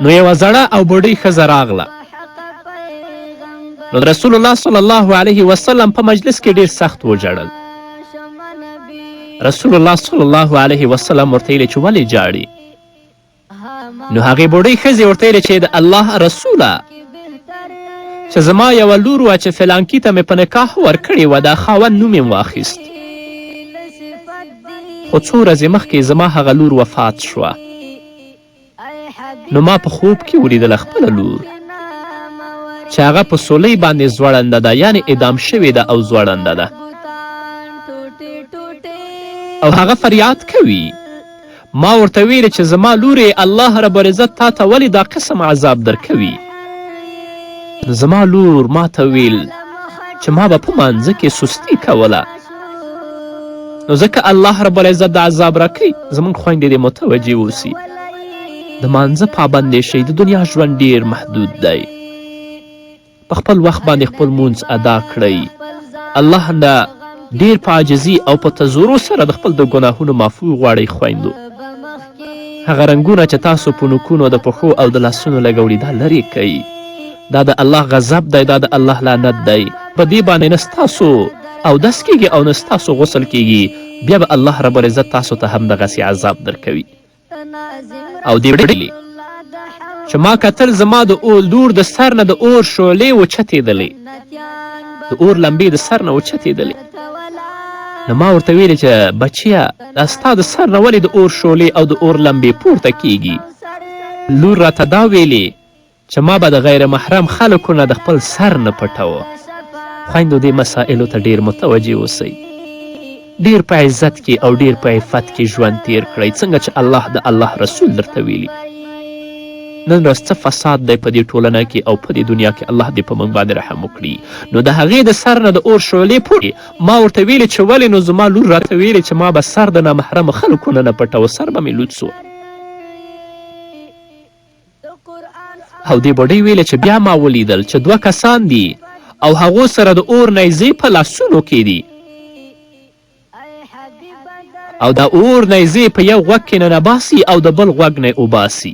نو یوه زړه او بوډۍ ښځه راغله. نو رسول الله صلی الله علیه وسلم په مجلس کې ډیر سخت وژړل. رسول الله صلی الله علیه وسلم ورته ویلې چې ولې جاړې؟ نو هغې بوډۍ ښځې ورته ویلې چې د الله رسوله چې زما یوه لور وه چې فلانکي ته مې په نکاح ورکړې وه، دا خاوند نوم یې واخیست، خو څو ورځې مخکې زما هغه لور وفات شوه. نو ما په خوب کې ولیدله خپله لور چې هغه په سولۍ باندې ځوړنده ده، یعنې اعدام شوې ده او ځوړنده ده، او هغه فریاد کوي. ما ورته ویلې چې زما لورې الله رب العزت تا ته ولې دا قسم عذاب درکوي؟ زما لور ما ته ویل چې ما به په مانځه کې سستي کوله، نو ځکه الله رب العزت د عذاب راکوي. زموږ خویندې دې متوجه اوسي، د مانځه پابندې شئ. د دنیا ژوند ډیر محدود دی. په خپل وخت باندې خپل مونځ ادا کړئ. الله نه ډیر په عاجزي او په تزورو سره د خپل د ګناهونو معفو غواړئ. خویندو، هغه رنګونه چې تاسو په نوکونو د پښو او د لاسونو لګوړي دا لرې کوئ. دا د الله غضب دی، دا د الله لعنت دی. په دې باندې نه ستاسو اودس کیږي او نه ستاسو غسل کیږي، بیا به الله رب العزت تاسو ته هم دغسې عذاب درکوي. او دې ویلي چې ما کتل زما د لور د سر نه د اور شعلې وچتېدلې، د اور لمبې د سر نه وچتېدلې. نو ما ورته ویلې چې بچیه دا ستا د سر نه ولې د اور شعلې او د اور لمبې پورته کیږي؟ لور راته دا ویلې چې ما به د غیر محرم خلکو نه د خپل سر نه پټوه. خویندو، دې مسائلو ته ډیر متوجه اوسئ. ډیر په عزت کې او ډیر په عفت کې ژوند تیر کړئ، څنګه چې الله د الله رسول درته ویلي. نن ورځ څه فساد دی په دې ټولنه کې او په دې دنیا کې. الله دې په موږ باندې رحم وکړي. نو د هغې د سر نه د اور شعلې پورې ما ورته ویلې چې ولې؟ نو زما لور راته ویلې چې ما به سر د نامحرمو خلکو نه پټوه، سر به مې لوڅ سو. او دې بوډۍ ویلې چې بیا ما ولیدل چې 2 کسان دي او هغو سره د اور نیزې په لاسونو کې دي، او دا اور نیزې په یو غوږ کې ننباسي او د بل غوږ نه اوباسي.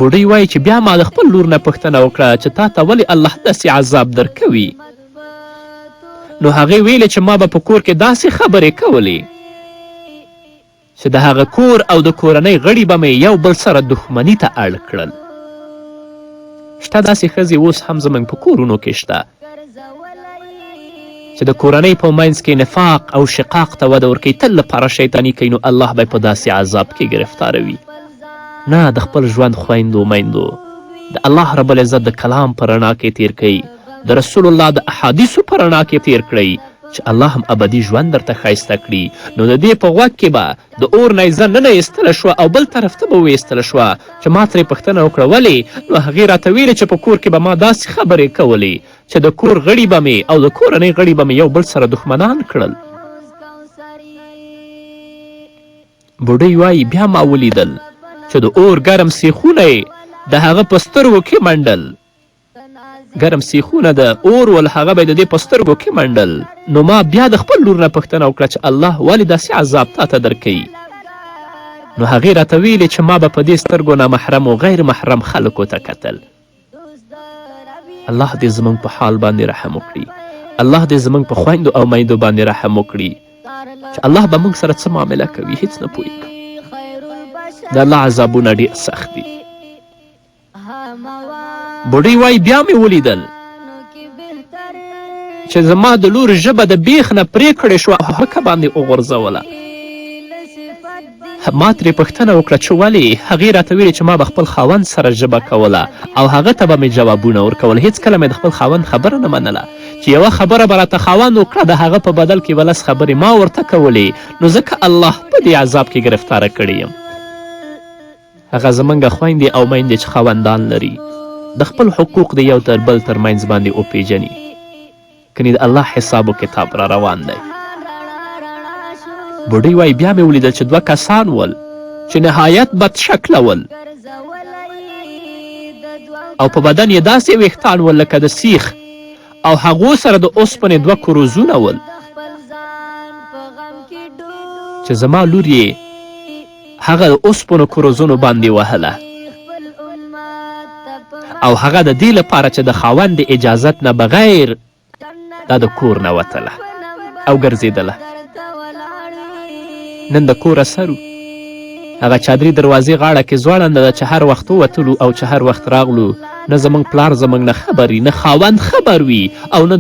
بوډۍ وایي چې بیا ما د خپل لور نه پوښتنه وکړه چې تا ته ولې الله داسې عذاب درکوي؟ نو هغې ویلې چې ما به په کور کې داسې خبرې کولې چې د هغه کور او د کورنۍ غړي به مې یو بل سره دښمني ته اړ کړل. شته داسې ښځې اوس هم زموږ په کورونو کې شته چې د کورنۍ په منځ کې نفاق او شقاق ته وده ورکوي، تل لپاره شیطاني کوي. نو الله به په داسې عذاب کې گرفتاروي. نه، د خپل ژوند خویندو میندو د الله رب العزت د کلام په رڼا کې تیر کړئ، د رسول الله د احادیثو په رڼا کې تیر کړئ چې الله هم ابدي ژوند درته ښایسته کړي. نو د دې په غوږ کې به د اور نیزه نه ایستله شوه او بل طرف ته به وایستله شوه چې ما ترې پوښتنه وکړه ولې؟ نو هغې راته ویلې چې په کور کې به ما داسې خبرې کولې چې د کور غړي به مې او د کورنۍ غړي به مې یو بل سره دښمنان کړل. بوډۍ وایي بیا ما ولیدل چې د اور ګرم سیخونه یې د هغه په سترګو کې منډل، ګرم سیخونه د اور ول هغه به د دې په سترګو کې منډل. نو ما بیا د خپل لور نه پوښتنه وکړه چې الله ولې داسې عذاب تا ته درکوي؟ نو هغې راته ویلې چې ما به په دې سترګو نامحرم و غیر محرم خلکو ته کتل. الله دې زموږ په حال باندې رحم وکړي. الله دې زموږ په خویندو او میندو باندې رحم وکړي چې الله به موږ سره څه معامله کوي هیڅ نه پوهېږو. د الله عذابونه ډېر سخت دي. بوډۍ وایي بیا مې ولیدل چې زما د لور ژبه د بیخ نه پرې کړې شوه او هکه باندې وغورځوله. ما ترې پوښتنه وکړه چې ولې؟ هغې راته ویلې چې ما به خپل خاوند سره ژبه کوله او هغه ته به مې جوابونه ورکول. هیڅکله مې د خپل خاوند خبره نه منله چې یوه خبره به راته خاوند وکړه، د هغه په بدل کې به 10 خبرې ما ورته کولې. نو ځکه الله په دې عذاب کې ګرفتاره کړی یم. هغه زموږ خویندې او میندې چې خاوندان لري د خپل حقوق د یو تر بل تر منځ باندې وپیژني، کنې د الله حساب و کتاب را روان دی. بوډۍ وایي بیا مې ولیدل چې 2 کسان ول چې نهایت بد شکله ول او په بدن یې داسې ویښتان ول لکه د سیخ او هغو سره د اوسپنې 2 کروزونه ول چې زما لور یې هغه د اوسپنو کروزونو باندې وهله او هغه د دې لپاره چې د خاوند د اجازت نه بغیر دا د کور نه وتله او ګرځېدله. نن د کوره سرو هغه چادري دروازې غاړه کې ځوړنده ده چې هر وخت ووتلو او چې هر وخت راغلو نه زموږ پلار زموږ نه خبر وي، نه خاوند خبر وي او نه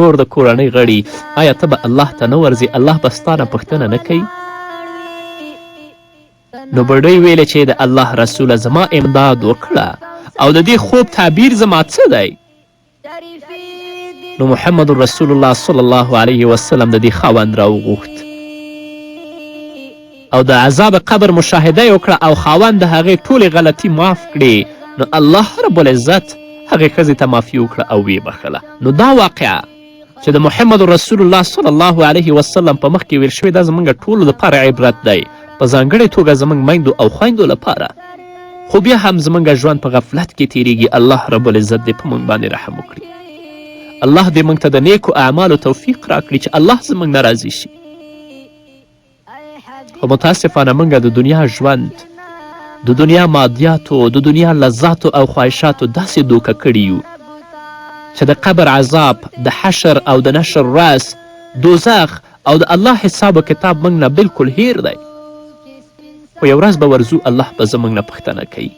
نور د کورنۍ غړي. آیا ته به الله ته نه ورځې؟ الله به ستا نه پوښتنه نه کوي؟ نو بډۍ ویلې چې د الله رسوله زما امداد وکړه او د دې خوب تعبیر زما څه دی؟ نو محمد رسول الله صلی الله علیه وسلم د دې خاوند راوغوښت او د عذاب قبر مشاهده یې وکړه او خاوند د هغې ټولې غلطي معاف کړې. نو الله رب العزت هغې ښځې ته معافي وکړه او ویې بخښله. نو دا واقعه چې د محمد رسول الله صلی الله علیه وسلم په مخ کې ویل شوې دا زموږ ټولو لپاره عبرت دی، په ځانګړې توګه زموږ میندو او خویندو لپاره. خو بیا هم زموږ ژوند په غفلت کې تیریږي. الله رب العزت دې په موږ باندې رحم وکړي. الله دې موږ ته د نیکو اعمالو توفیق راکړي چې الله زموږ نه راضي شي. خو متاسفانه موږ د دنیا ژوند د دنیا مادیاتو د دنیا لذاتو او خواهشاتو داسې دوکه کړي یو چې د قبر عذاب، د حشر او د نشر راز، دوزخ او د الله حساب و کتاب موږ نه بلکل هیر دی. خو یو ورځ به ورځو الله به زموږ نه پوښتنه کوي